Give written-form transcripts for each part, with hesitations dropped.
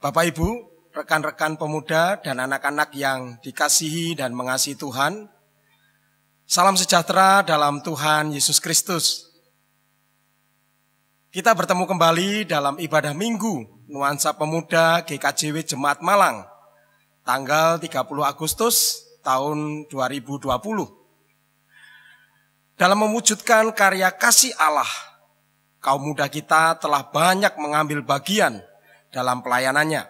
Bapak Ibu, rekan-rekan pemuda dan anak-anak yang dikasihi dan mengasihi Tuhan, salam sejahtera dalam Tuhan Yesus Kristus. Kita bertemu kembali dalam ibadah Minggu Nuansa Pemuda GKJW Jemaat Malang, tanggal 30 Agustus tahun 2020. Dalam mewujudkan karya kasih Allah, kaum muda kita telah banyak mengambil bagian dalam pelayanannya,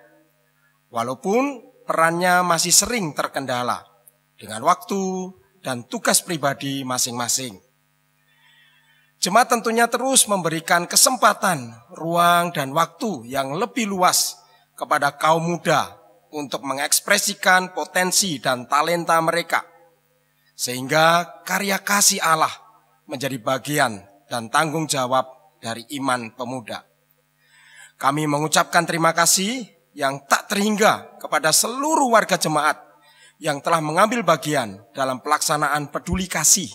walaupun perannya masih sering terkendala dengan waktu dan tugas pribadi masing-masing. Jemaat tentunya terus memberikan kesempatan, ruang, dan waktu yang lebih luas kepada kaum muda untuk mengekspresikan potensi dan talenta mereka, sehingga karya kasih Allah menjadi bagian dan tanggung jawab dari iman pemuda. Kami mengucapkan terima kasih yang tak terhingga kepada seluruh warga jemaat yang telah mengambil bagian dalam pelaksanaan peduli kasih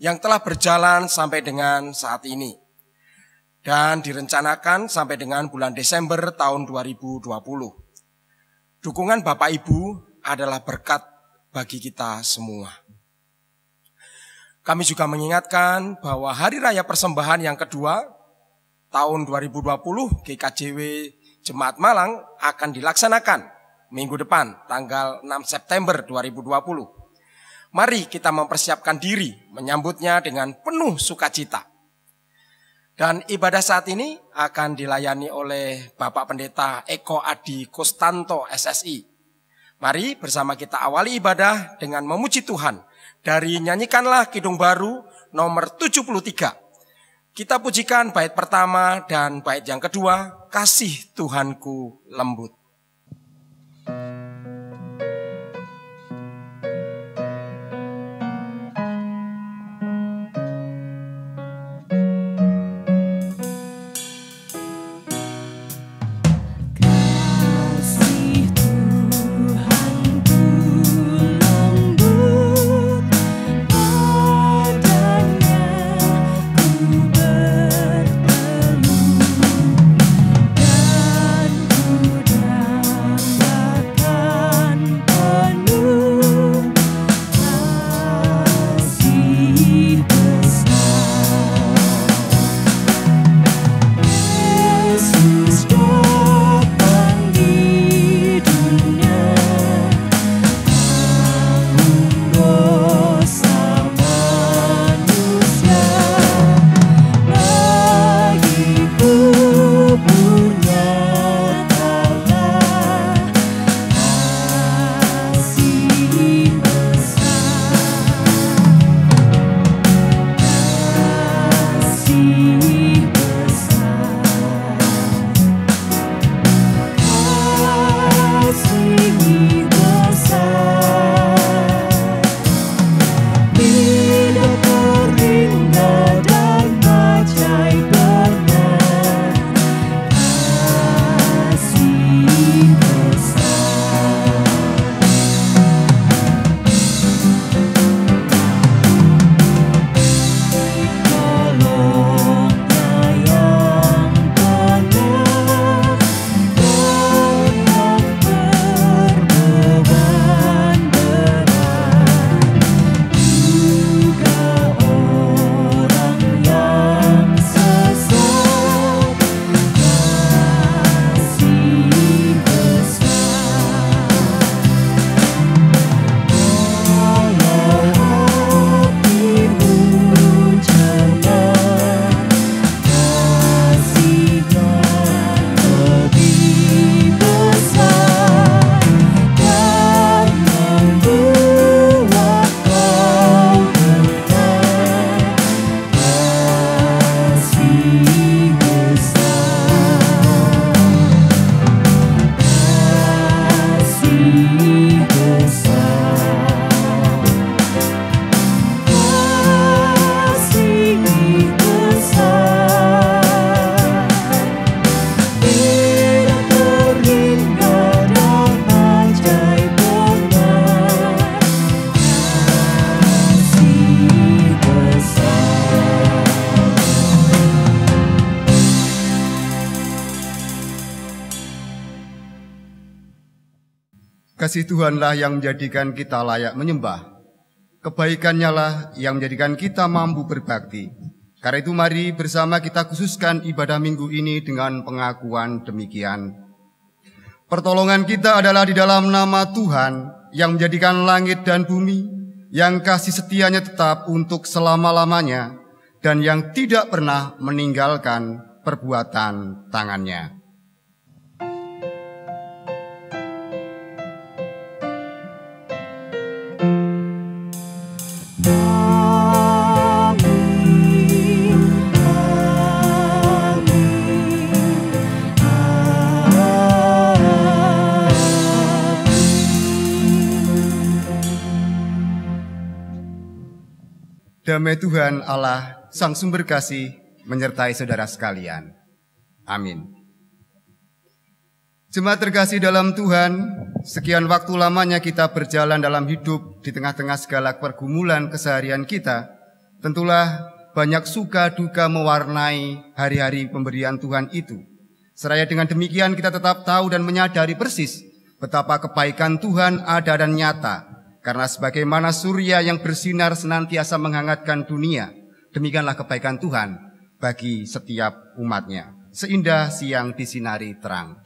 yang telah berjalan sampai dengan saat ini dan direncanakan sampai dengan bulan Desember tahun 2020. Dukungan Bapak Ibu adalah berkat bagi kita semua. Kami juga mengingatkan bahwa Hari Raya Persembahan yang kedua tahun 2020 GKJW Jemaat Malang akan dilaksanakan minggu depan tanggal 6 September 2020. Mari kita mempersiapkan diri menyambutnya dengan penuh sukacita. Dan ibadah saat ini akan dilayani oleh Bapak Pendeta Eko Adi Kostanto SSI. Mari bersama kita awali ibadah dengan memuji Tuhan dari Nyanyikanlah Kidung Baru nomor 73. Kita pujikan bait pertama dan bait yang kedua, Kasih Tuhanku Lembut. Dan Kasih Tuhanlah yang menjadikan kita layak menyembah. Kebaikannya lah yang menjadikan kita mampu berbakti. Karena itu mari bersama kita khususkan ibadah minggu ini dengan pengakuan demikian. Pertolongan kita adalah di dalam nama Tuhan yang menjadikan langit dan bumi, yang kasih setianya tetap untuk selama-lamanya, dan yang tidak pernah meninggalkan perbuatan tangannya. Damai Tuhan Allah, Sang Sumber Kasih, menyertai saudara sekalian. Amin. Jemaat terkasih dalam Tuhan, sekian waktu lamanya kita berjalan dalam hidup di tengah-tengah segala pergumulan keseharian kita. Tentulah banyak suka duka mewarnai hari-hari pemberian Tuhan itu. Seraya dengan demikian kita tetap tahu dan menyadari persis betapa kebaikan Tuhan ada dan nyata. Karena sebagaimana surya yang bersinar senantiasa menghangatkan dunia, demikianlah kebaikan Tuhan bagi setiap umatnya, seindah siang disinari terang.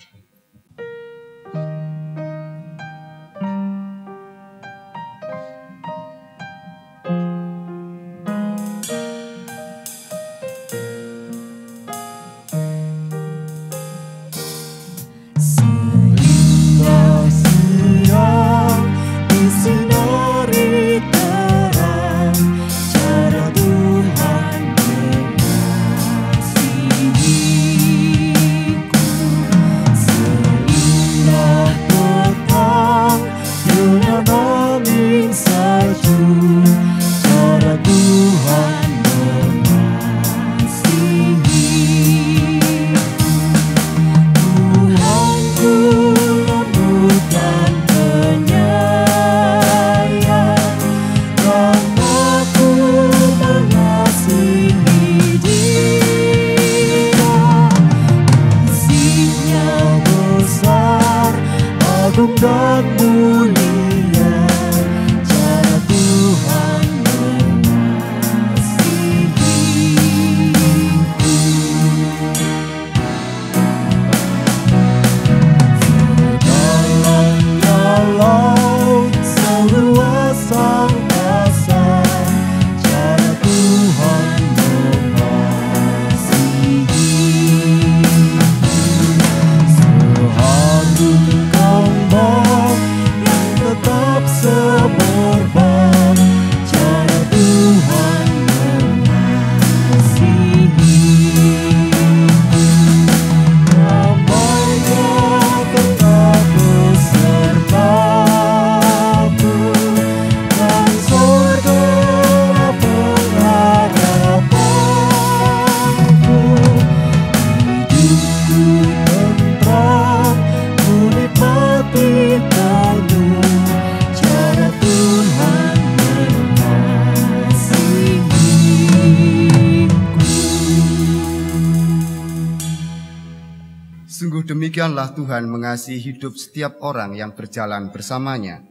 Demikianlah Tuhan mengasihi hidup setiap orang yang berjalan bersamanya.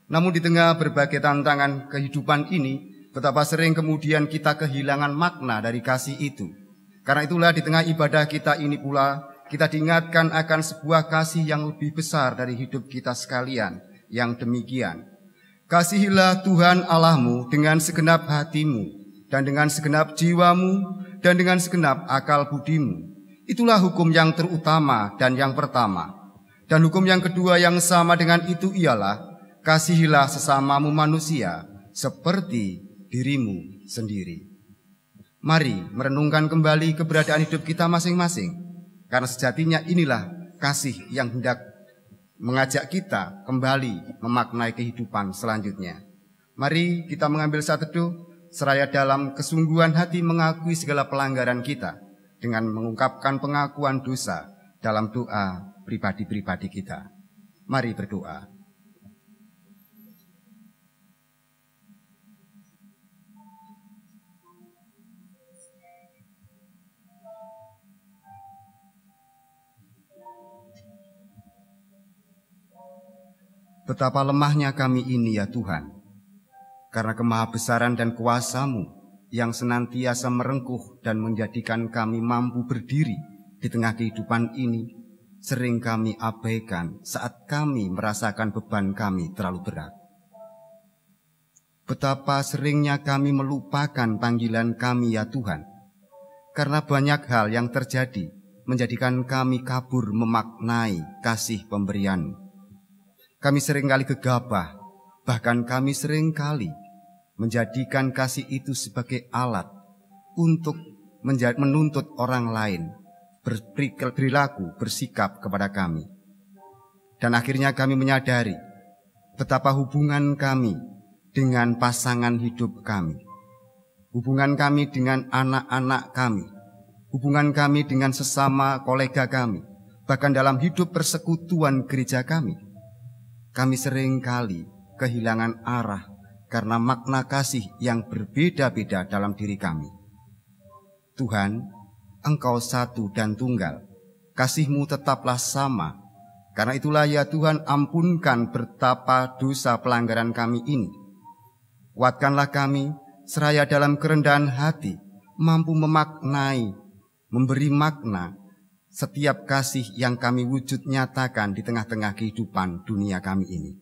Namun di tengah berbagai tantangan kehidupan ini, betapa sering kemudian kita kehilangan makna dari kasih itu. Karena itulah di tengah ibadah kita ini pula, kita diingatkan akan sebuah kasih yang lebih besar dari hidup kita sekalian, yang demikian. Kasihilah Tuhan Allahmu dengan segenap hatimu, dan dengan segenap jiwamu, dan dengan segenap akal budimu. Itulah hukum yang terutama dan yang pertama. Dan hukum yang kedua yang sama dengan itu ialah, kasihilah sesamamu manusia seperti dirimu sendiri. Mari merenungkan kembali keberadaan hidup kita masing-masing. Karena sejatinya inilah kasih yang hendak mengajak kita kembali memaknai kehidupan selanjutnya. Mari kita mengambil saat teduh, seraya dalam kesungguhan hati mengakui segala pelanggaran kita, dengan mengungkapkan pengakuan dosa dalam doa pribadi-pribadi kita. Mari berdoa. betapa lemahnya kami ini ya Tuhan. Karena kemahabesaran dan kuasa-Mu yang senantiasa merengkuh dan menjadikan kami mampu berdiri di tengah kehidupan ini, sering kami abaikan saat kami merasakan beban kami terlalu berat. Betapa seringnya kami melupakan panggilan kami ya Tuhan, karena banyak hal yang terjadi menjadikan kami kabur memaknai kasih pemberian-Mu. Kami seringkali gegabah, bahkan kami seringkali menjadikan kasih itu sebagai alat untuk menuntut orang lain berperilaku, bersikap kepada kami. Dan akhirnya kami menyadari betapa hubungan kami dengan pasangan hidup kami, hubungan kami dengan anak-anak kami, hubungan kami dengan sesama kolega kami, bahkan dalam hidup persekutuan gereja kami seringkali kehilangan arah karena makna kasih yang berbeda-beda dalam diri kami. Tuhan, Engkau satu dan tunggal, kasih-Mu tetaplah sama. Karena itulah ya Tuhan, ampunkan betapa dosa pelanggaran kami ini. Kuatkanlah kami, seraya dalam kerendahan hati, mampu memaknai, memberi makna setiap kasih yang kami wujud nyatakan di tengah-tengah kehidupan dunia kami ini.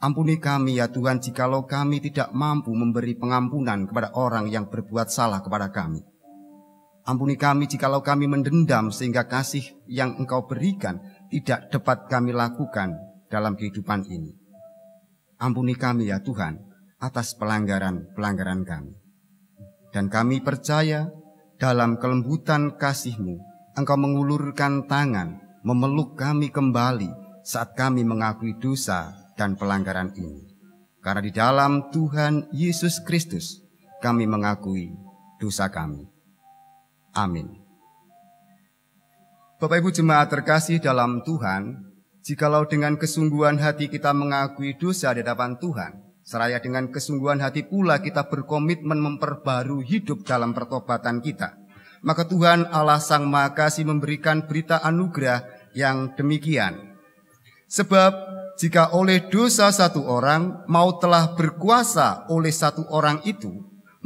Ampuni kami ya Tuhan, jikalau kami tidak mampu memberi pengampunan kepada orang yang berbuat salah kepada kami. Ampuni kami jikalau kami mendendam sehingga kasih yang Engkau berikan tidak dapat kami lakukan dalam kehidupan ini. Ampuni kami ya Tuhan atas pelanggaran-pelanggaran kami. Dan kami percaya dalam kelembutan kasih-Mu, Engkau mengulurkan tangan, memeluk kami kembali saat kami mengakui dosa dan pelanggaran ini. Karena di dalam Tuhan Yesus Kristus kami mengakui dosa kami. Amin. Bapak Ibu jemaat terkasih dalam Tuhan, jikalau dengan kesungguhan hati kita mengakui dosa di hadapan Tuhan, seraya dengan kesungguhan hati pula kita berkomitmen memperbarui hidup dalam pertobatan kita, maka Tuhan Allah Sang Maha Kasih memberikan berita anugerah yang demikian. Sebab jika oleh dosa satu orang maut telah berkuasa oleh satu orang itu,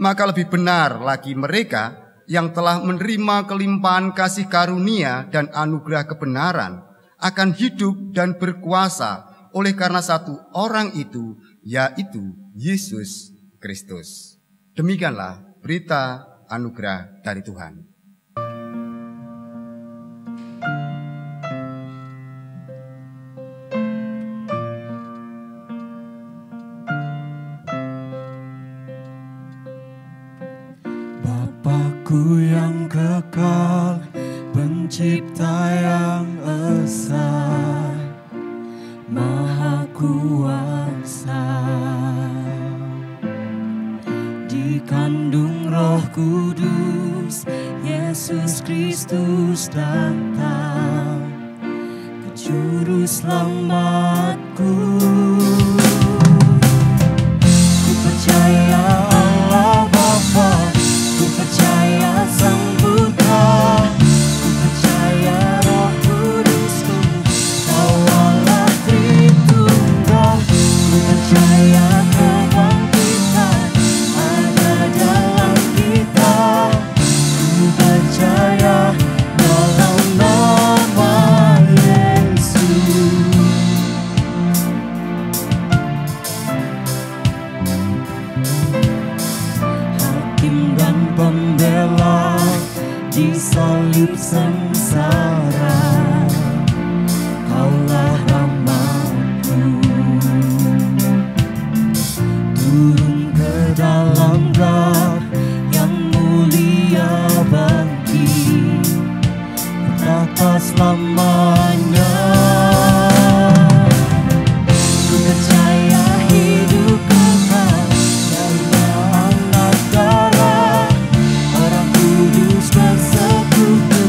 maka lebih benar lagi mereka yang telah menerima kelimpahan kasih karunia dan anugerah kebenaran akan hidup dan berkuasa oleh karena satu orang itu, yaitu Yesus Kristus. Demikianlah berita anugerah dari Tuhan. Bapakku yang kekal, pencipta yang esa, Maha Kuasa, dikandung Roh Kudus, Yesus Kristus datang ke juru selamatku. Ku percaya Allah Bapa, ku percaya Sang Putra, ku percaya Roh Kudus-Ku, Kau Allah Tritunggal. Ku percaya kebangkitan ada dalam kita, ku percaya dalam nama Yesus. Hakim dan pembela di salib sengsara, Kaulah Ramaku, turun ke dalam gelap yang mulia bagi betapa selamanya. Ku percaya hidup kekal karena anak darah, Orang Kudus bersekutu,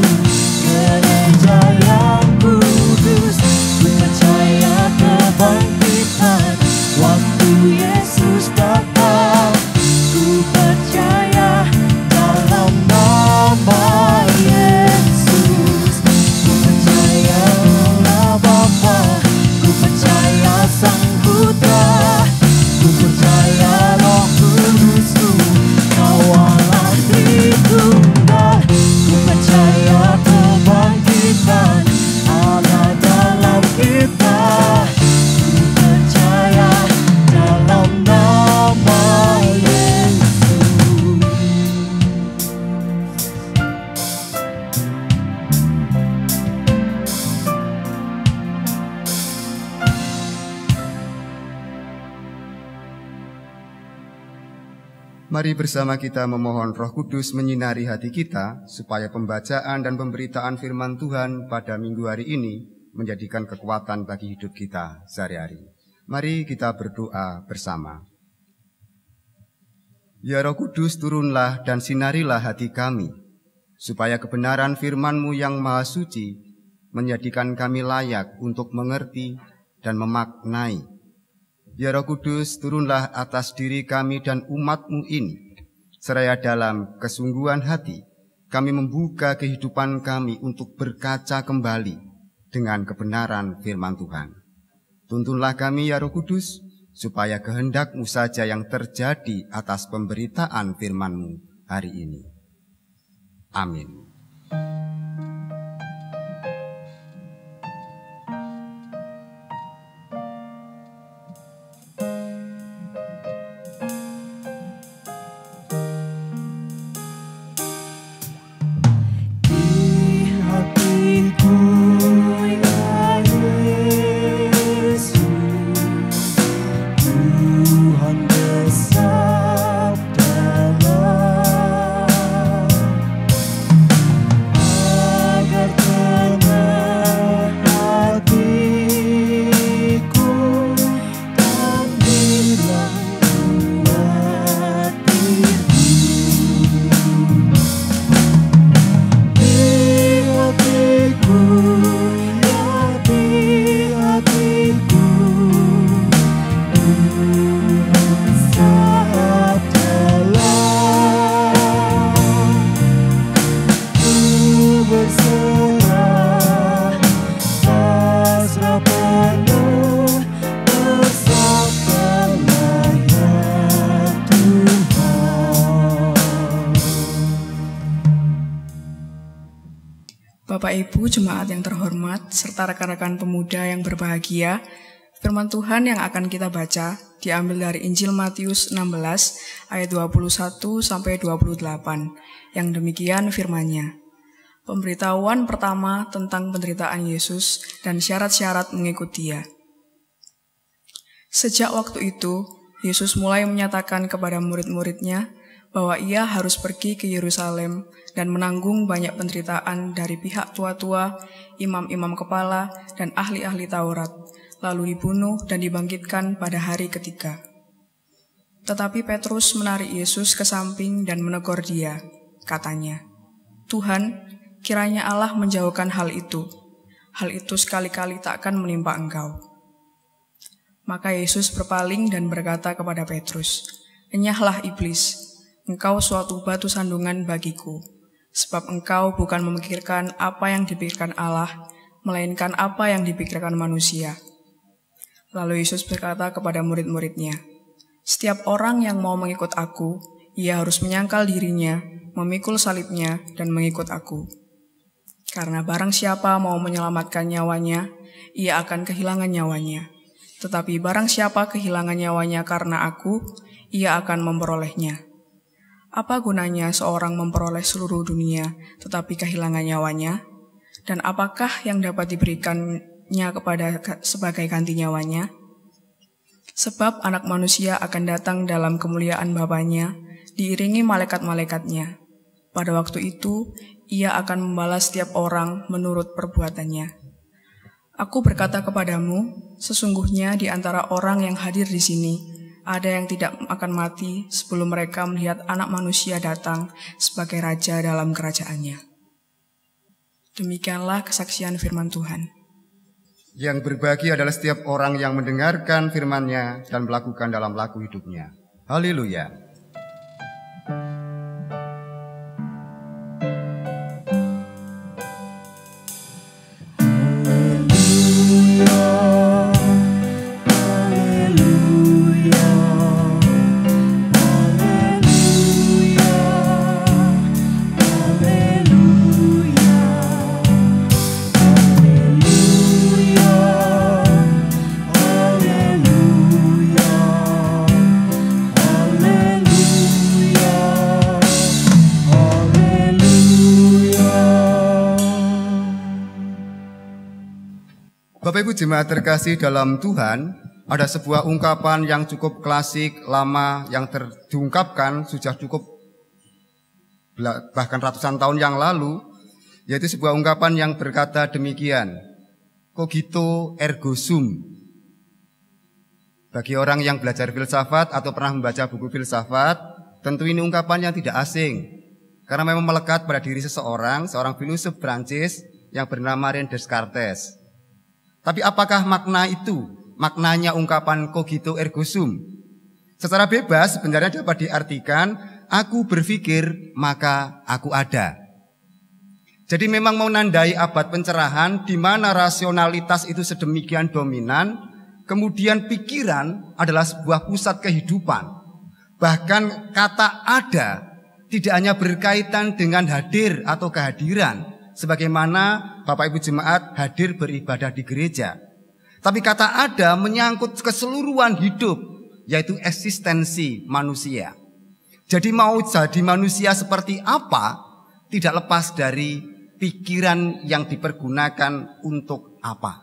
gereja yang kudus. Ku percaya kebangkitan waktu Yesus datang, ku percaya dalam nama Yesus. Ku percaya Mari bersama kita memohon Roh Kudus menyinari hati kita, supaya pembacaan dan pemberitaan firman Tuhan pada minggu hari ini menjadikan kekuatan bagi hidup kita sehari-hari. Mari kita berdoa bersama. Ya Roh Kudus, turunlah dan sinarilah hati kami, supaya kebenaran firman-Mu yang maha suci menjadikan kami layak untuk mengerti dan memaknai. Ya Roh Kudus, turunlah atas diri kami dan umat-Mu ini, seraya dalam kesungguhan hati kami membuka kehidupan kami untuk berkaca kembali dengan kebenaran firman Tuhan. Tuntunlah kami ya Roh Kudus, supaya kehendak-Mu saja yang terjadi atas pemberitaan firman-Mu hari ini. Amin. Bapak Ibu jemaat yang terhormat, serta rekan-rekan pemuda yang berbahagia, firman Tuhan yang akan kita baca diambil dari Injil Matius 16 ayat 21-28, yang demikian firman-Nya. Pemberitahuan pertama tentang penderitaan Yesus dan syarat-syarat mengikut Dia. Sejak waktu itu, Yesus mulai menyatakan kepada murid-murid-Nya bahwa Ia harus pergi ke Yerusalem dan menanggung banyak penderitaan dari pihak tua-tua, imam-imam kepala, dan ahli-ahli Taurat, lalu dibunuh dan dibangkitkan pada hari ketiga. Tetapi Petrus menarik Yesus ke samping dan menegur Dia. Katanya, "Tuhan, kiranya Allah menjauhkan hal itu. Hal itu sekali-kali tak akan menimpa Engkau." Maka Yesus berpaling dan berkata kepada Petrus, "Enyahlah iblis, engkau suatu batu sandungan bagiku, sebab engkau bukan memikirkan apa yang dipikirkan Allah, melainkan apa yang dipikirkan manusia." Lalu Yesus berkata kepada murid-murid-Nya, "Setiap orang yang mau mengikut aku, ia harus menyangkal dirinya, memikul salibnya, dan mengikut aku. Karena barang siapa mau menyelamatkan nyawanya, ia akan kehilangan nyawanya. Tetapi barang siapa kehilangan nyawanya karena aku, ia akan memperolehnya. Apa gunanya seorang memperoleh seluruh dunia, tetapi kehilangan nyawanya? Dan apakah yang dapat diberikannya kepada sebagai ganti nyawanya? Sebab anak manusia akan datang dalam kemuliaan Bapa-Nya, diiringi malaikat-malaikatnya. Pada waktu itu, ia akan membalas setiap orang menurut perbuatannya. Aku berkata kepadamu, sesungguhnya di antara orang yang hadir di sini, ada yang tidak akan mati sebelum mereka melihat Anak Manusia datang sebagai Raja dalam kerajaannya." Demikianlah kesaksian firman Tuhan. Yang berbahagia adalah setiap orang yang mendengarkan firman-Nya dan melakukan dalam laku hidupnya. Haleluya. Bapak Ibu jemaat terkasih dalam Tuhan, ada sebuah ungkapan yang cukup klasik, lama, yang diungkapkan sudah cukup bahkan ratusan tahun yang lalu, yaitu sebuah ungkapan yang berkata demikian, cogito ergo sum. Bagi orang yang belajar filsafat atau pernah membaca buku filsafat, tentu ini ungkapan yang tidak asing, karena memang melekat pada diri seorang filosof Prancis yang bernama René Descartes. Tapi apakah maknanya ungkapan cogito ergo sum? Secara bebas sebenarnya dapat diartikan, aku berpikir maka aku ada. Jadi memang menandai abad pencerahan di mana rasionalitas itu sedemikian dominan, kemudian pikiran adalah sebuah pusat kehidupan. Bahkan kata ada tidak hanya berkaitan dengan hadir atau kehadiran, sebagaimana Bapak Ibu Jemaat hadir beribadah di gereja. Tapi kata ada menyangkut keseluruhan hidup, yaitu eksistensi manusia. Jadi mau jadi manusia seperti apa, tidak lepas dari pikiran yang dipergunakan untuk apa.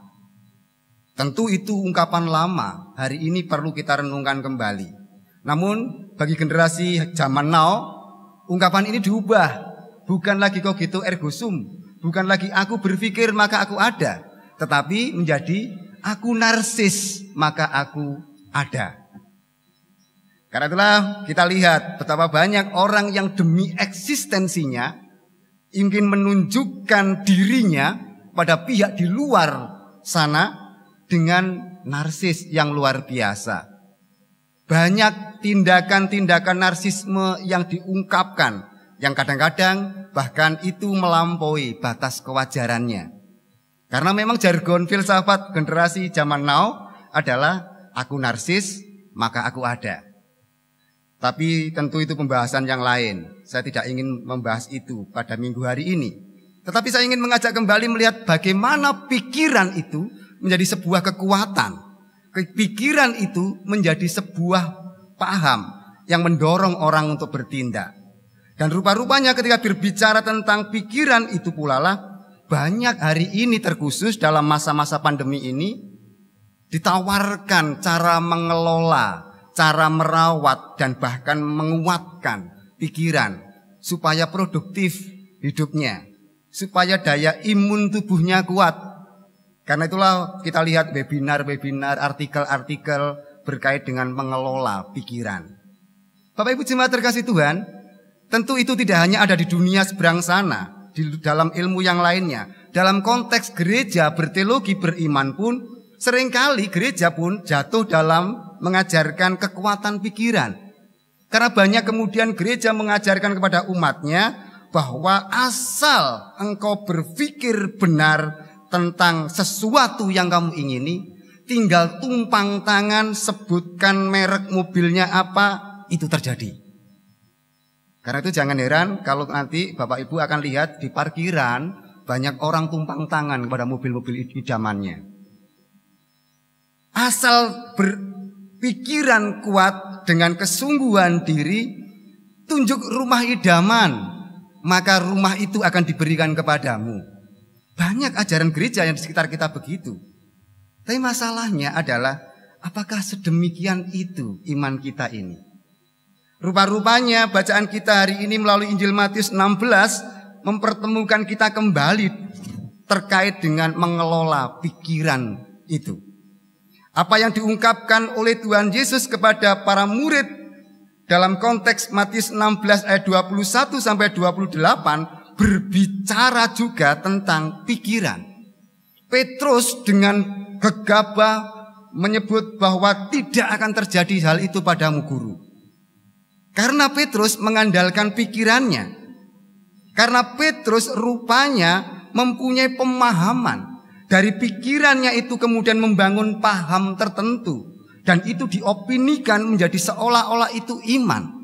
Tentu itu ungkapan lama, hari ini perlu kita renungkan kembali. Namun bagi generasi zaman now, ungkapan ini diubah. Bukan lagi cogito ergo sum, bukan lagi aku berpikir maka aku ada, tetapi menjadi aku narsis maka aku ada. Karena itulah kita lihat betapa banyak orang yang demi eksistensinya ingin menunjukkan dirinya pada pihak di luar sana dengan narsis yang luar biasa. Banyak tindakan-tindakan narsisme yang diungkapkan, yang kadang-kadang bahkan itu melampaui batas kewajarannya. Karena memang jargon filsafat generasi zaman now adalah aku narsis maka aku ada. Tapi tentu itu pembahasan yang lain. Saya tidak ingin membahas itu pada minggu hari ini. Tetapi saya ingin mengajak kembali melihat bagaimana pikiran itu menjadi sebuah kekuatan. Pikiran itu menjadi sebuah paham yang mendorong orang untuk bertindak. Dan rupa-rupanya ketika berbicara tentang pikiran itu pula lah, banyak hari ini terkhusus dalam masa-masa pandemi ini ditawarkan cara mengelola, cara merawat dan bahkan menguatkan pikiran supaya produktif hidupnya, supaya daya imun tubuhnya kuat. Karena itulah kita lihat webinar-webinar, artikel-artikel berkait dengan mengelola pikiran. Bapak Ibu Jemaat terkasih Tuhan, tentu itu tidak hanya ada di dunia seberang sana, di dalam ilmu yang lainnya. Dalam konteks gereja berteologi beriman pun, seringkali gereja pun jatuh dalam mengajarkan kekuatan pikiran. Karena banyak kemudian gereja mengajarkan kepada umatnya bahwa asal engkau berpikir benar tentang sesuatu yang kamu ingini, tinggal tumpang tangan, sebutkan merek mobilnya apa, itu terjadi. Karena itu jangan heran kalau nanti Bapak Ibu akan lihat di parkiran banyak orang tumpang tangan kepada mobil-mobil idamannya. Asal berpikiran kuat dengan kesungguhan diri, tunjuk rumah idaman, maka rumah itu akan diberikan kepadamu. Banyak ajaran gereja yang di sekitar kita begitu. Tapi masalahnya adalah apakah sedemikian itu iman kita ini? Rupa-rupanya bacaan kita hari ini melalui Injil Matius 16 mempertemukan kita kembali terkait dengan mengelola pikiran itu. Apa yang diungkapkan oleh Tuhan Yesus kepada para murid dalam konteks Matius 16 ayat 21 sampai 28 berbicara juga tentang pikiran. Petrus dengan gegabah menyebut bahwa tidak akan terjadi hal itu padamu guru. Karena Petrus mengandalkan pikirannya. Karena Petrus rupanya mempunyai pemahaman. Dari pikirannya itu kemudian membangun paham tertentu. Dan itu diopinikan menjadi seolah-olah itu iman.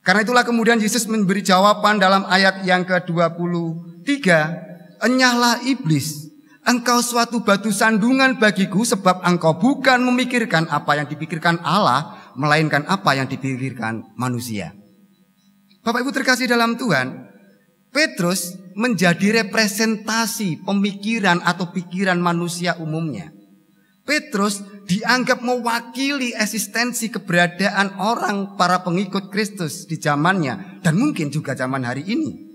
Karena itulah kemudian Yesus memberi jawaban dalam ayat yang ke-23. Enyahlah iblis, engkau suatu batu sandungan bagiku, sebab engkau bukan memikirkan apa yang dipikirkan Allah, melainkan apa yang dipikirkan manusia. Bapak Ibu terkasih dalam Tuhan, Petrus menjadi representasi pemikiran atau pikiran manusia umumnya. Petrus dianggap mewakili eksistensi keberadaan orang para pengikut Kristus di zamannya dan mungkin juga zaman hari ini.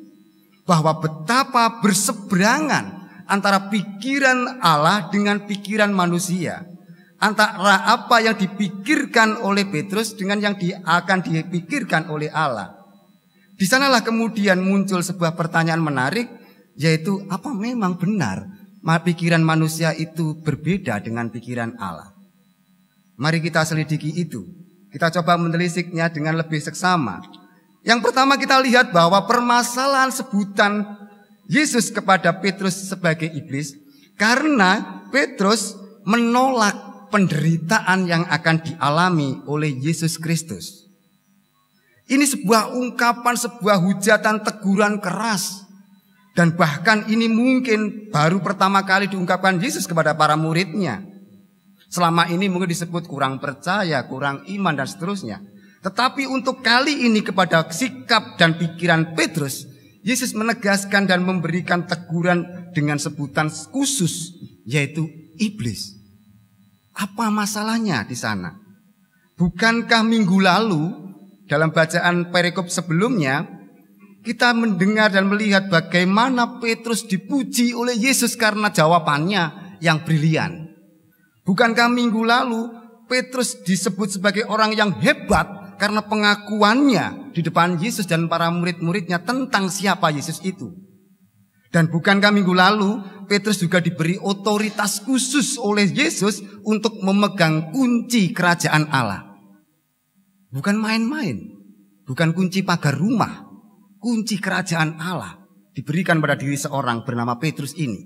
Bahwa betapa berseberangan antara pikiran Allah dengan pikiran manusia. Antara apa yang dipikirkan oleh Petrus dengan yang akan dipikirkan oleh Allah. Di sanalah kemudian muncul sebuah pertanyaan menarik, yaitu apa memang benar pikiran manusia itu berbeda dengan pikiran Allah? Mari kita selidiki itu. Kita coba menelisiknya dengan lebih seksama. Yang pertama kita lihat bahwa permasalahan sebutan Yesus kepada Petrus sebagai iblis karena Petrus menolak penderitaan yang akan dialami oleh Yesus Kristus. Ini sebuah ungkapan, sebuah hujatan, teguran keras. Dan bahkan ini mungkin baru pertama kali diungkapkan Yesus kepada para muridnya. Selama ini mungkin disebut kurang percaya, kurang iman dan seterusnya. Tetapi untuk kali ini kepada sikap dan pikiran Petrus, Yesus menegaskan dan memberikan teguran dengan sebutan khusus, yaitu iblis. Apa masalahnya di sana? Bukankah minggu lalu dalam bacaan perikop sebelumnya kita mendengar dan melihat bagaimana Petrus dipuji oleh Yesus karena jawabannya yang brilian. Bukankah minggu lalu Petrus disebut sebagai orang yang hebat karena pengakuannya di depan Yesus dan para murid-muridnya tentang siapa Yesus itu. Dan bukankah minggu lalu Petrus juga diberi otoritas khusus oleh Yesus untuk memegang kunci kerajaan Allah. Bukan main-main, bukan kunci pagar rumah. Kunci kerajaan Allah diberikan pada diri seorang bernama Petrus ini.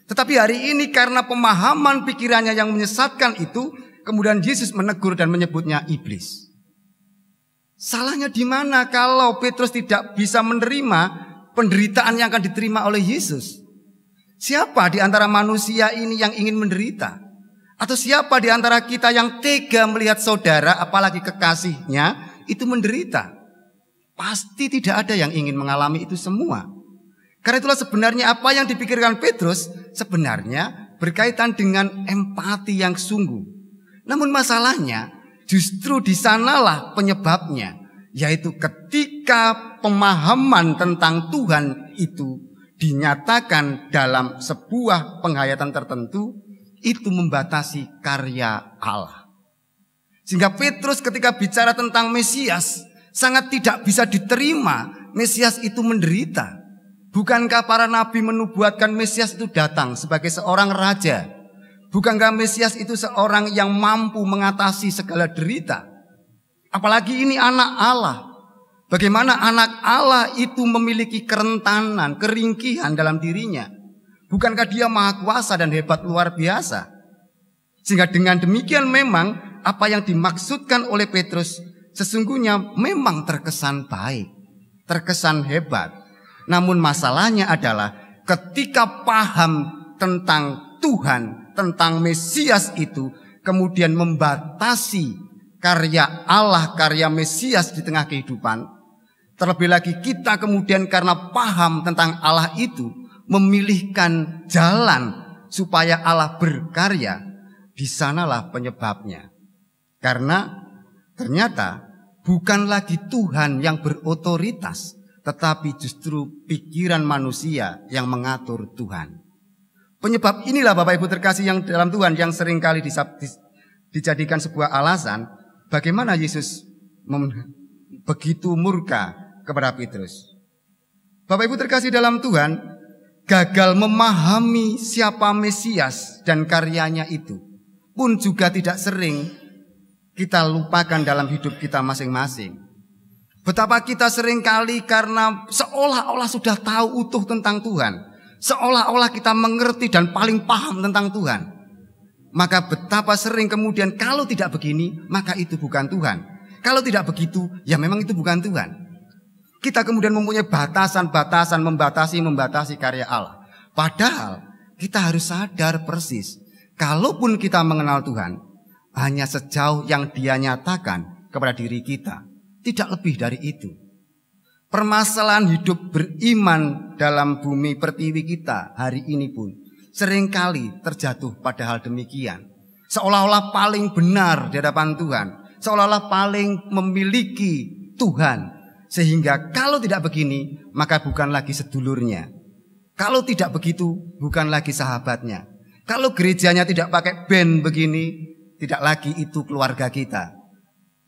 Tetapi hari ini karena pemahaman pikirannya yang menyesatkan itu, kemudian Yesus menegur dan menyebutnya iblis. Salahnya di mana kalau Petrus tidak bisa menerima penderitaan yang akan diterima oleh Yesus? Siapa di antara manusia ini yang ingin menderita? Atau siapa di antara kita yang tega melihat saudara, apalagi kekasihnya, itu menderita? Pasti tidak ada yang ingin mengalami itu semua. Karena itulah sebenarnya apa yang dipikirkan Petrus sebenarnya berkaitan dengan empati yang sungguh. Namun masalahnya justru di sanalah penyebabnya, yaitu ketika pemahaman tentang Tuhan itu dinyatakan dalam sebuah penghayatan tertentu, itu membatasi karya Allah. Sehingga Petrus ketika bicara tentang Mesias sangat tidak bisa diterima Mesias itu menderita. Bukankah para nabi menubuatkan Mesias itu datang sebagai seorang raja? Bukankah Mesias itu seorang yang mampu mengatasi segala derita? Apalagi ini anak Allah. Bagaimana anak Allah itu memiliki kerentanan, keringkihan dalam dirinya? Bukankah dia maha kuasa dan hebat luar biasa? Sehingga dengan demikian memang apa yang dimaksudkan oleh Petrus sesungguhnya memang terkesan baik, terkesan hebat. Namun masalahnya adalah ketika paham tentang Tuhan, tentang Mesias itu, kemudian membatasi karya Allah, karya Mesias di tengah kehidupan. Terlebih lagi kita kemudian karena paham tentang Allah itu, memilihkan jalan supaya Allah berkarya. Di sanalah penyebabnya. Karena ternyata bukan lagi Tuhan yang berotoritas, tetapi justru pikiran manusia yang mengatur Tuhan. Penyebab inilah Bapak Ibu terkasih yang dalam Tuhan yang seringkali dijadikan sebuah alasan bagaimana Yesus begitu murka kepada Petrus. Bapak Ibu terkasih dalam Tuhan, gagal memahami siapa Mesias dan karyanya itu pun juga tidak sering kita lupakan dalam hidup kita masing-masing. Betapa kita seringkali karena seolah-olah sudah tahu utuh tentang Tuhan, seolah-olah kita mengerti dan paling paham tentang Tuhan, maka betapa sering kemudian kalau tidak begini maka itu bukan Tuhan, kalau tidak begitu ya memang itu bukan Tuhan. Kita kemudian mempunyai batasan-batasan, membatasi karya Allah. Padahal kita harus sadar persis, kalaupun kita mengenal Tuhan hanya sejauh yang Dia nyatakan kepada diri kita, tidak lebih dari itu. Permasalahan hidup beriman dalam bumi pertiwi kita hari ini pun seringkali terjatuh pada hal demikian. seolah-olah paling benar di hadapan Tuhan, seolah-olah paling memiliki Tuhan, sehingga kalau tidak begini maka bukan lagi sedulurnya, kalau tidak begitu bukan lagi sahabatnya, kalau gerejanya tidak pakai band begini tidak lagi itu keluarga kita.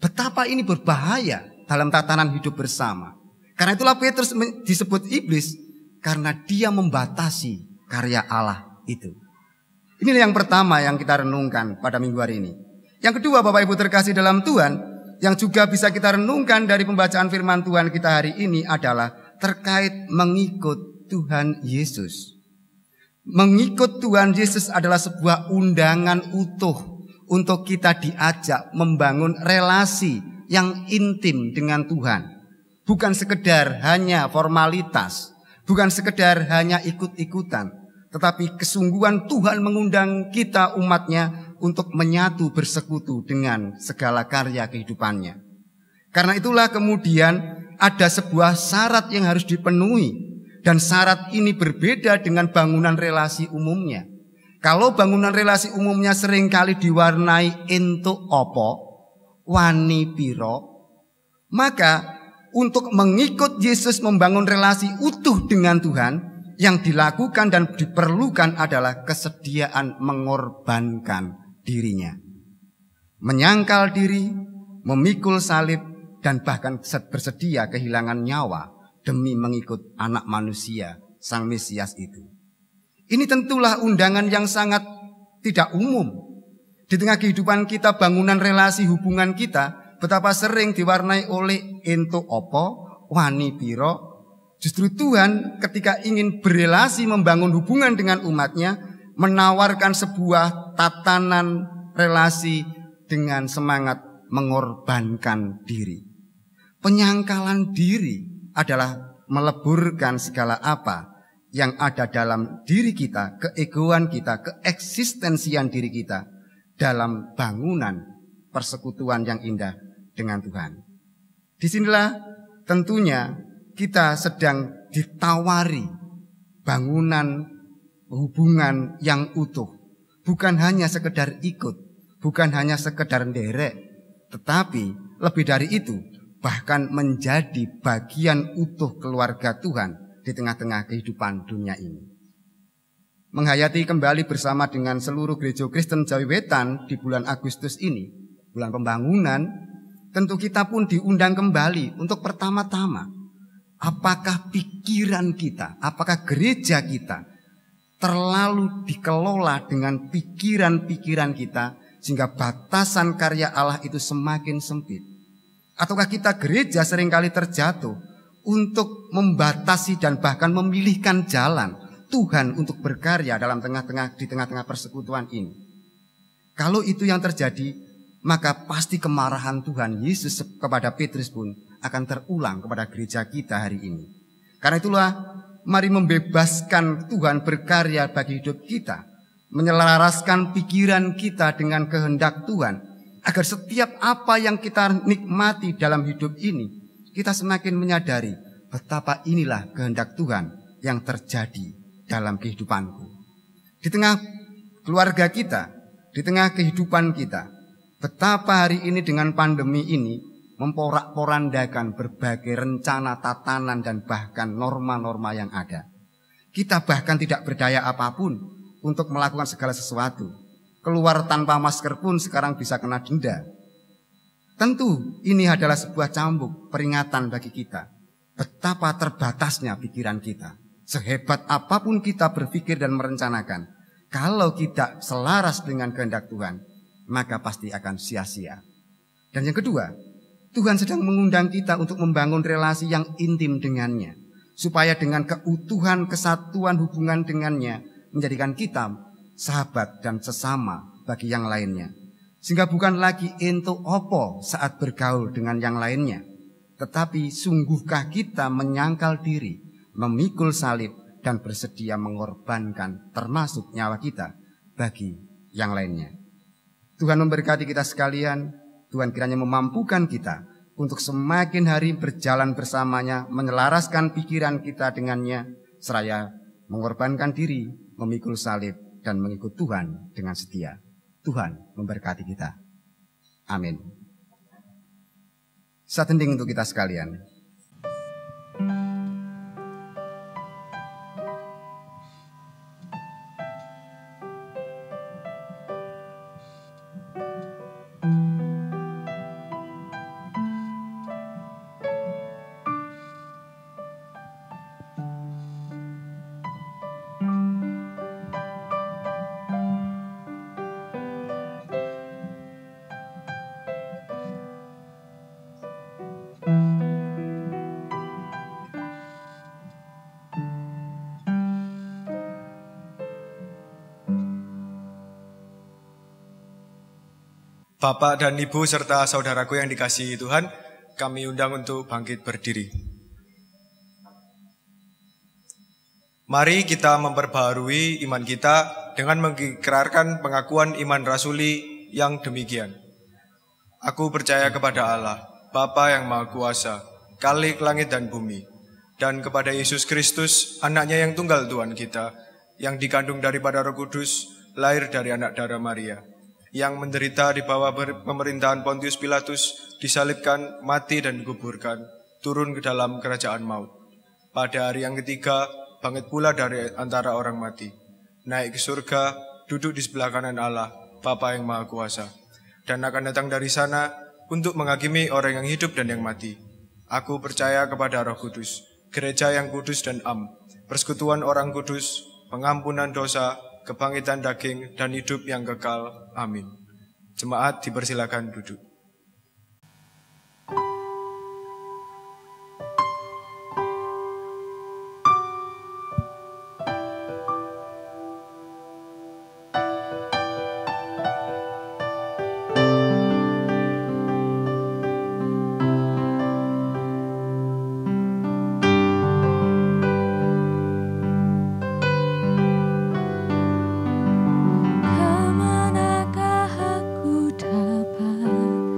Betapa ini berbahaya dalam tatanan hidup bersama. Karena itulah Petrus disebut iblis, karena dia membatasi karya Allah itu. Ini yang pertama yang kita renungkan pada minggu hari ini. Yang kedua, Bapak Ibu terkasih dalam Tuhan, yang juga bisa kita renungkan dari pembacaan firman Tuhan kita hari ini adalah terkait mengikut Tuhan Yesus. Mengikut Tuhan Yesus adalah sebuah undangan utuh untuk kita diajak membangun relasi yang intim dengan Tuhan. Bukan sekedar hanya formalitas, bukan sekedar hanya ikut-ikutan, tetapi kesungguhan Tuhan mengundang kita umatnya untuk menyatu bersekutu dengan segala karya kehidupannya. Karena itulah kemudian ada sebuah syarat yang harus dipenuhi, dan syarat ini berbeda dengan bangunan relasi umumnya. Kalau bangunan relasi umumnya seringkali diwarnai entuk opo, wani piro, maka untuk mengikut Yesus membangun relasi utuh dengan Tuhan, yang dilakukan dan diperlukan adalah kesediaan mengorbankan dirinya. Menyangkal diri, memikul salib, dan bahkan bersedia kehilangan nyawa demi mengikut anak manusia, Sang Mesias itu. Ini tentulah undangan yang sangat tidak umum. Di tengah kehidupan kita, bangunan relasi hubungan kita betapa sering diwarnai oleh entuk opo, wani piro. Justru Tuhan ketika ingin berelasi membangun hubungan dengan umatnya, menawarkan sebuah tatanan relasi dengan semangat mengorbankan diri. Penyangkalan diri adalah meleburkan segala apa yang ada dalam diri kita, keegoan kita, keeksistensian diri kita dalam bangunan persekutuan yang indah dengan Tuhan. Disinilah tentunya kita sedang ditawari bangunan hubungan yang utuh. Bukan hanya sekedar ikut, bukan hanya sekedar nderek, tetapi lebih dari itu, bahkan menjadi bagian utuh keluarga Tuhan di tengah-tengah kehidupan dunia ini. Menghayati kembali bersama dengan seluruh gereja Kristen Jawi Wetan di bulan Agustus ini, bulan pembangunan, tentu kita pun diundang kembali untuk pertama-tama, apakah pikiran kita, apakah gereja kita terlalu dikelola dengan pikiran-pikiran kita sehingga batasan karya Allah itu semakin sempit? Ataukah kita gereja seringkali terjatuh untuk membatasi dan bahkan memilihkan jalan Tuhan untuk berkarya di tengah-tengah persekutuan ini? Kalau itu yang terjadi, maka pasti kemarahan Tuhan Yesus kepada Petrus pun akan terulang kepada gereja kita hari ini. Karena itulah mari membebaskan Tuhan berkarya bagi hidup kita, menyelaraskan pikiran kita dengan kehendak Tuhan, agar setiap apa yang kita nikmati dalam hidup ini, kita semakin menyadari betapa inilah kehendak Tuhan yang terjadi dalam kehidupanku. Di tengah keluarga kita, di tengah kehidupan kita, betapa hari ini dengan pandemi ini memporak-porandakan berbagai rencana, tatanan, dan bahkan norma-norma yang ada. Kita bahkan tidak berdaya apapun untuk melakukan segala sesuatu. Keluar tanpa masker pun sekarang bisa kena denda. Tentu ini adalah sebuah cambuk peringatan bagi kita. Betapa terbatasnya pikiran kita. Sehebat apapun kita berpikir dan merencanakan, kalau tidak selaras dengan kehendak Tuhan, maka pasti akan sia-sia. Dan yang kedua, Tuhan sedang mengundang kita untuk membangun relasi yang intim dengannya, supaya dengan keutuhan kesatuan hubungan dengannya menjadikan kita sahabat dan sesama bagi yang lainnya. Sehingga bukan lagi entuk opo saat bergaul dengan yang lainnya, tetapi sungguhkah kita menyangkal diri, memikul salib, dan bersedia mengorbankan termasuk nyawa kita bagi yang lainnya. Tuhan memberkati kita sekalian. Tuhan kiranya memampukan kita untuk semakin hari berjalan bersamanya, menyelaraskan pikiran kita dengannya, seraya mengorbankan diri, memikul salib, dan mengikut Tuhan dengan setia. Tuhan memberkati kita. Amin. Saat hening untuk kita sekalian. Bapak dan Ibu serta saudaraku yang dikasihi Tuhan, kami undang untuk bangkit berdiri. Mari kita memperbaharui iman kita dengan mengikrarkan pengakuan iman rasuli yang demikian. Aku percaya kepada Allah, Bapa yang Maha Kuasa, Khalik langit dan bumi, dan kepada Yesus Kristus, anaknya yang tunggal Tuhan kita, yang dikandung daripada Roh Kudus, lahir dari anak darah Maria, yang menderita di bawah pemerintahan Pontius Pilatus, disalibkan, mati dan dikuburkan, turun ke dalam kerajaan maut. Pada hari yang ketiga, bangkit pula dari antara orang mati, naik ke surga, duduk di sebelah kanan Allah, Bapa yang Maha Kuasa, dan akan datang dari sana untuk menghakimi orang yang hidup dan yang mati. Aku percaya kepada Roh Kudus, gereja yang kudus dan am, persekutuan orang kudus, pengampunan dosa, kebangkitan daging, dan hidup yang kekal. Amin. Jemaat dipersilakan duduk. Kemanakah aku dapat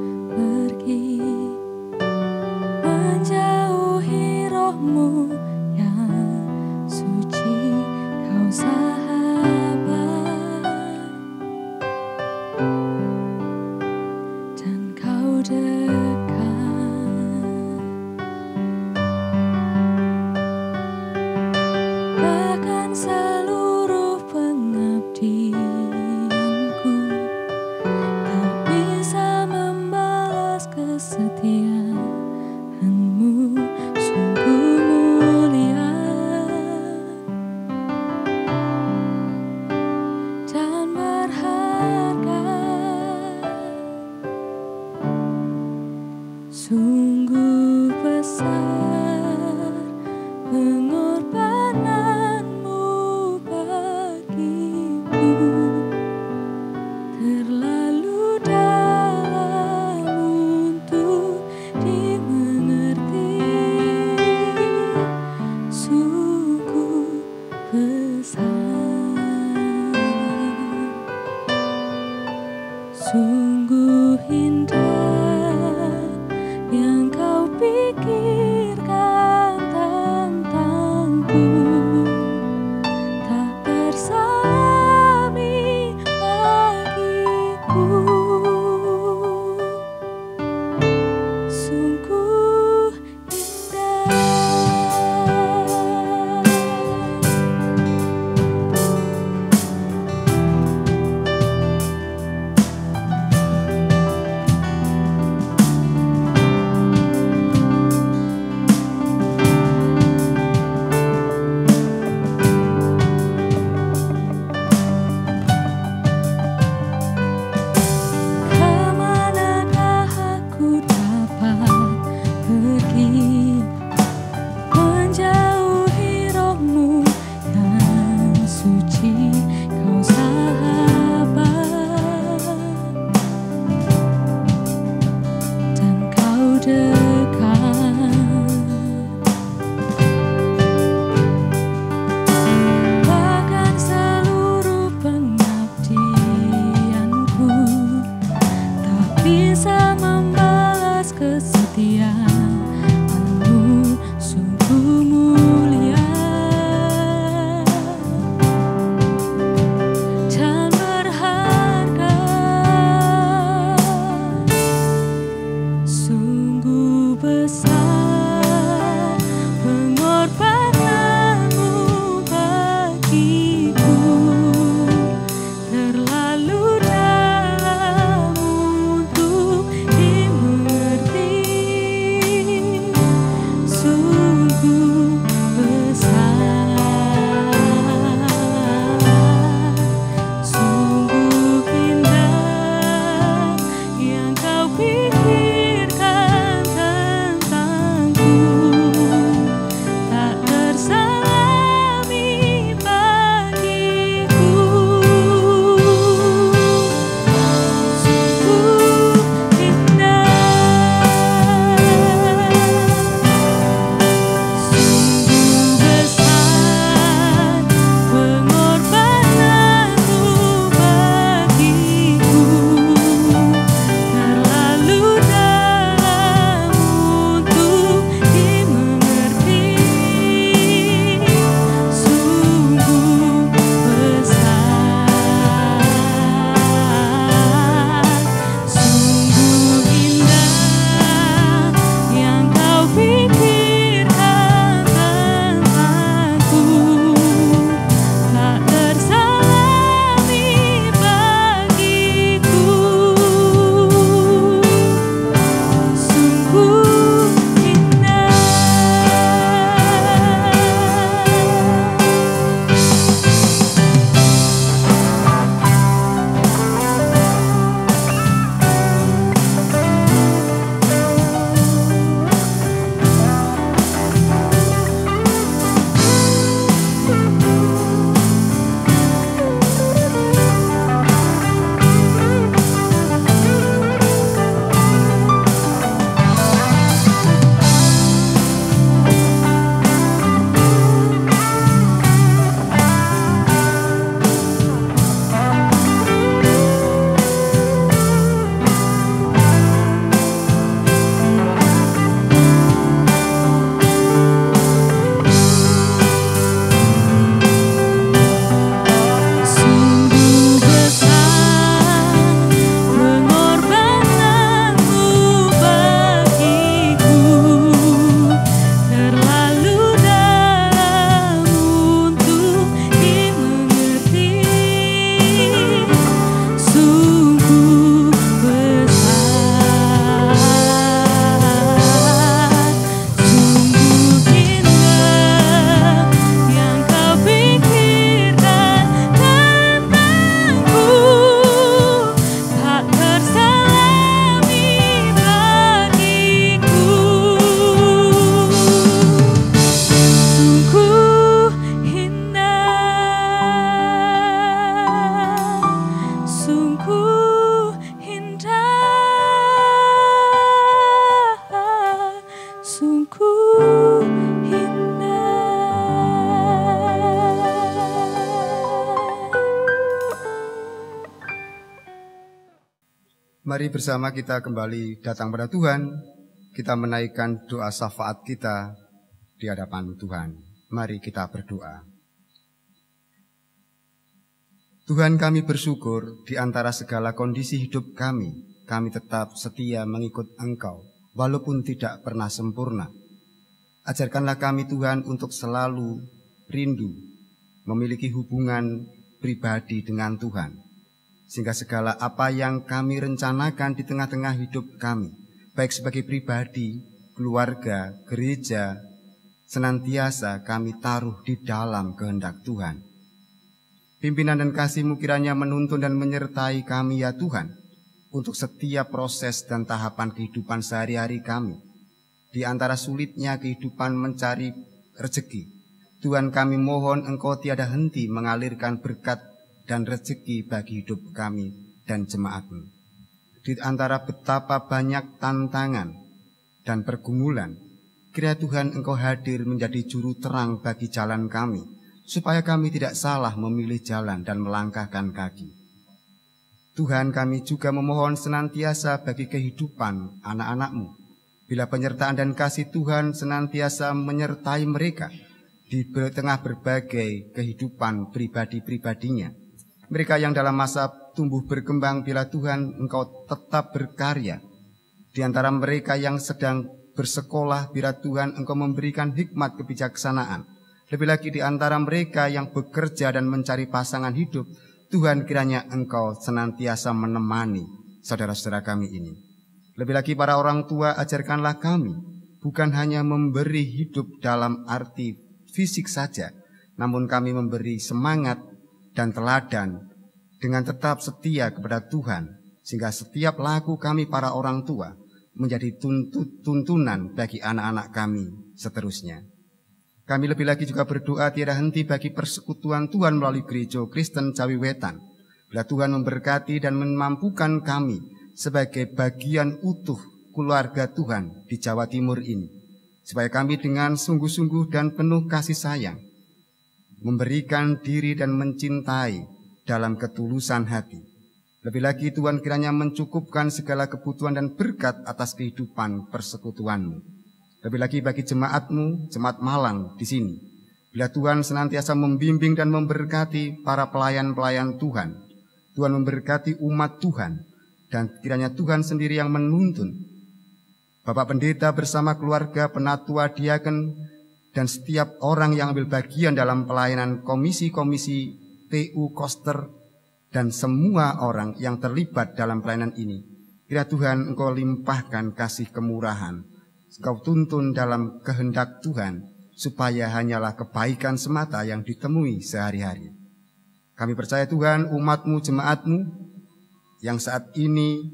Mari bersama kita kembali datang pada Tuhan. Kita menaikkan doa syafaat kita di hadapan Tuhan. Mari kita berdoa. Tuhan, kami bersyukur di antara segala kondisi hidup kami tetap setia mengikut Engkau, walaupun tidak pernah sempurna. Ajarkanlah kami Tuhan untuk selalu rindu, memiliki hubungan pribadi dengan Tuhan, sehingga segala apa yang kami rencanakan di tengah-tengah hidup kami, baik sebagai pribadi, keluarga, gereja, senantiasa kami taruh di dalam kehendak Tuhan. Pimpinan dan kasih-Mu kiranya menuntun dan menyertai kami ya Tuhan, untuk setiap proses dan tahapan kehidupan sehari-hari kami. Di antara sulitnya kehidupan mencari rezeki, Tuhan kami mohon Engkau tiada henti mengalirkan berkat dan rezeki bagi hidup kami dan jemaat-Mu. Di antara betapa banyak tantangan dan pergumulan, kiranya Tuhan Engkau hadir menjadi juru terang bagi jalan kami, supaya kami tidak salah memilih jalan dan melangkahkan kaki. Tuhan, kami juga memohon senantiasa bagi kehidupan anak-anak-Mu, bila penyertaan dan kasih Tuhan senantiasa menyertai mereka di tengah berbagai kehidupan pribadi-pribadinya. Mereka yang dalam masa tumbuh berkembang, bila Tuhan Engkau tetap berkarya. Di antara mereka yang sedang bersekolah, bila Tuhan Engkau memberikan hikmat kebijaksanaan. Lebih lagi di antara mereka yang bekerja dan mencari pasangan hidup, Tuhan kiranya Engkau senantiasa menemani saudara-saudara kami ini. Lebih lagi para orang tua, ajarkanlah kami bukan hanya memberi hidup dalam arti fisik saja, namun kami memberi semangat dan teladan dengan tetap setia kepada Tuhan, sehingga setiap laku kami para orang tua menjadi tuntunan bagi anak-anak kami seterusnya. Kami lebih lagi juga berdoa tiada henti bagi persekutuan Tuhan melalui Gereja Kristen Jawi Wetan. Bila Tuhan memberkati dan memampukan kami sebagai bagian utuh keluarga Tuhan di Jawa Timur ini, supaya kami dengan sungguh-sungguh dan penuh kasih sayang memberikan diri dan mencintai dalam ketulusan hati. Lebih lagi Tuhan kiranya mencukupkan segala kebutuhan dan berkat atas kehidupan persekutuan-Mu. Lebih lagi bagi jemaat-Mu, jemaat Malang di sini. Bila Tuhan senantiasa membimbing dan memberkati para pelayan-pelayan Tuhan. Tuhan memberkati umat Tuhan. Dan kiranya Tuhan sendiri yang menuntun Bapak Pendeta bersama keluarga, penatua, diaken, dan setiap orang yang ambil bagian dalam pelayanan komisi-komisi TU, Koster, dan semua orang yang terlibat dalam pelayanan ini. Kiranya Tuhan Engkau limpahkan kasih kemurahan. Engkau tuntun dalam kehendak Tuhan, supaya hanyalah kebaikan semata yang ditemui sehari-hari. Kami percaya Tuhan, umat-Mu, jemaat-Mu, yang saat ini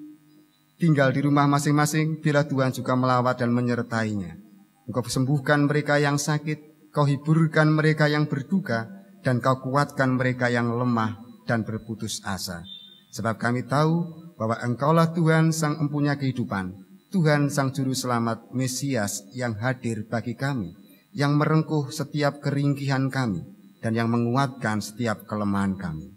tinggal di rumah masing-masing, bila Tuhan juga melawat dan menyertainya. Engkau sembuhkan mereka yang sakit, Kau hiburkan mereka yang berduka, dan Kau kuatkan mereka yang lemah dan berputus asa. Sebab kami tahu bahwa Engkaulah Tuhan Sang Empunya kehidupan, Tuhan Sang Juru Selamat, Mesias yang hadir bagi kami, yang merengkuh setiap keringkihan kami, dan yang menguatkan setiap kelemahan kami.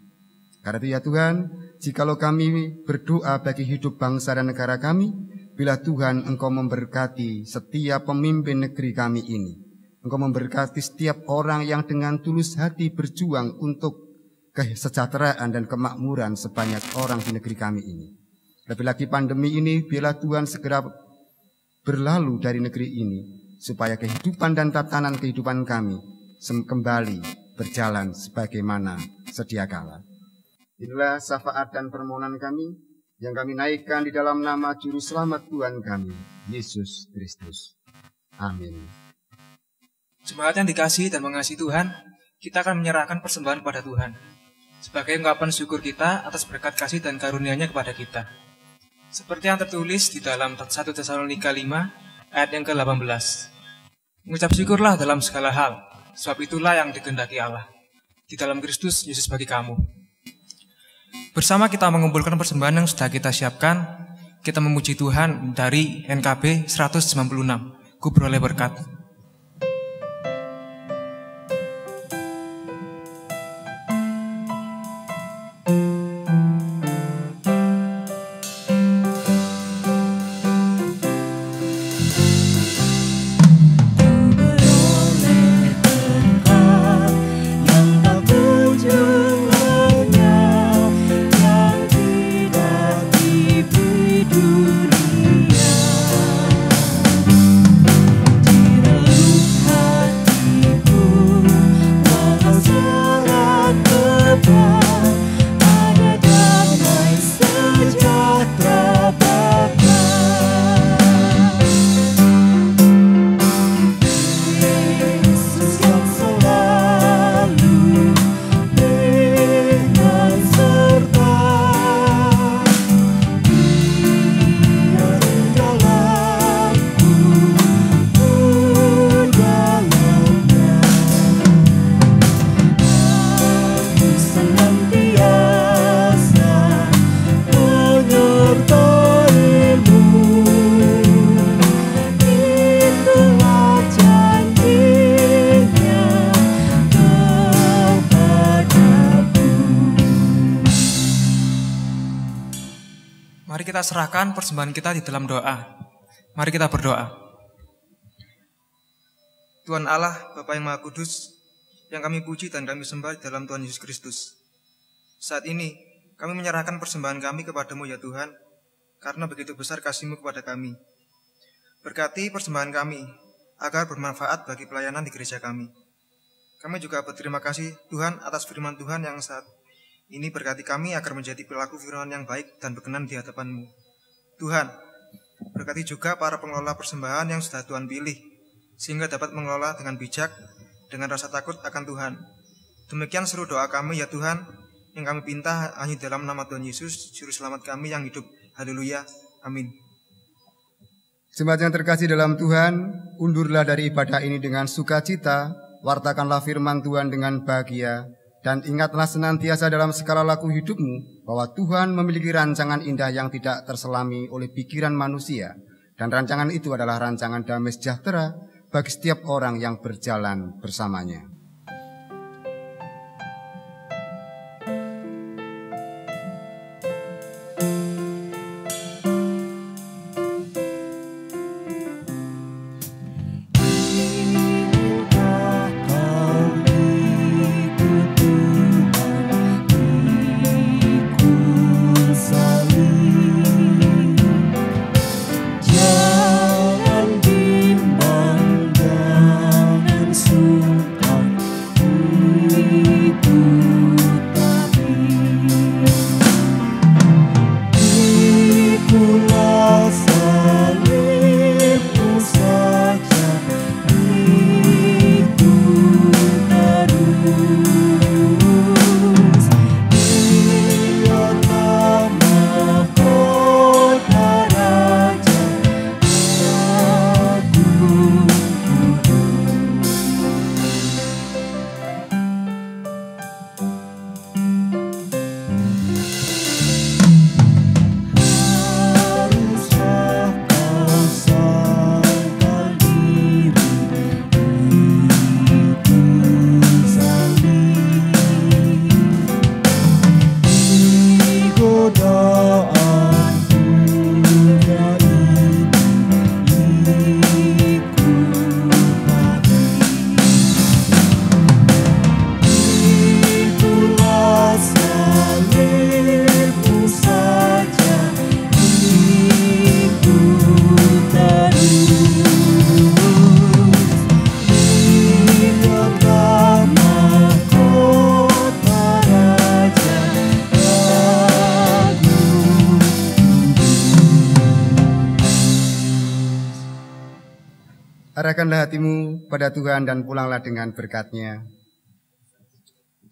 Karena itu ya Tuhan, jikalau kami berdoa bagi hidup bangsa dan negara kami, bila Tuhan Engkau memberkati setiap pemimpin negeri kami ini, Engkau memberkati setiap orang yang dengan tulus hati berjuang untuk kesejahteraan dan kemakmuran sebanyak orang di negeri kami ini. Lebih lagi pandemi ini, bila Tuhan segera berlalu dari negeri ini, supaya kehidupan dan tatanan kehidupan kami kembali berjalan sebagaimana sedia kala. Inilah syafaat dan permohonan kami yang kami naikkan di dalam nama Juru Selamat Tuhan kami, Yesus Kristus. Amin. Jemaat yang dikasihi dan mengasihi Tuhan, kita akan menyerahkan persembahan kepada Tuhan sebagai ungkapan syukur kita atas berkat kasih dan karunia-Nya kepada kita. Seperti yang tertulis di dalam 1 Tesalonika 5 ayat yang ke-18. Mengucap syukurlah dalam segala hal, sebab itulah yang dikehendaki Allah di dalam Kristus Yesus bagi kamu. Bersama kita mengumpulkan persembahan yang sudah kita siapkan, kita memuji Tuhan dari NKB 196, Ku beroleh berkat. Mari kita serahkan persembahan kita di dalam doa. Mari kita berdoa. Tuhan Allah, Bapa yang Maha Kudus, yang kami puji dan kami sembah dalam Tuhan Yesus Kristus. Saat ini, kami menyerahkan persembahan kami kepadamu ya Tuhan, karena begitu besar kasih-Mu kepada kami. Berkati persembahan kami, agar bermanfaat bagi pelayanan di gereja kami. Kami juga berterima kasih Tuhan atas firman Tuhan yang saat ini berkati kami agar menjadi pelaku firman yang baik dan berkenan di hadapan-Mu. Tuhan, berkati juga para pengelola persembahan yang sudah Tuhan pilih, sehingga dapat mengelola dengan bijak, dengan rasa takut akan Tuhan. Demikian seluruh doa kami ya Tuhan, yang kami pinta hanya dalam nama Tuhan Yesus, Juru Selamat kami yang hidup. Haleluya. Amin. Jemaat yang terkasih dalam Tuhan, undurlah dari ibadah ini dengan sukacita, wartakanlah firman Tuhan dengan bahagia, dan ingatlah senantiasa dalam segala laku hidupmu, bahwa Tuhan memiliki rancangan indah yang tidak terselami oleh pikiran manusia, dan rancangan itu adalah rancangan damai sejahtera bagi setiap orang yang berjalan bersamanya. Arahkanlah hatimu pada Tuhan dan pulanglah dengan berkat-Nya.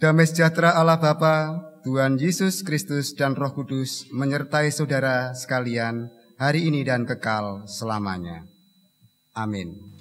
Damai sejahtera Allah Bapa, Tuhan Yesus Kristus dan Roh Kudus menyertai saudara sekalian hari ini dan kekal selamanya. Amin.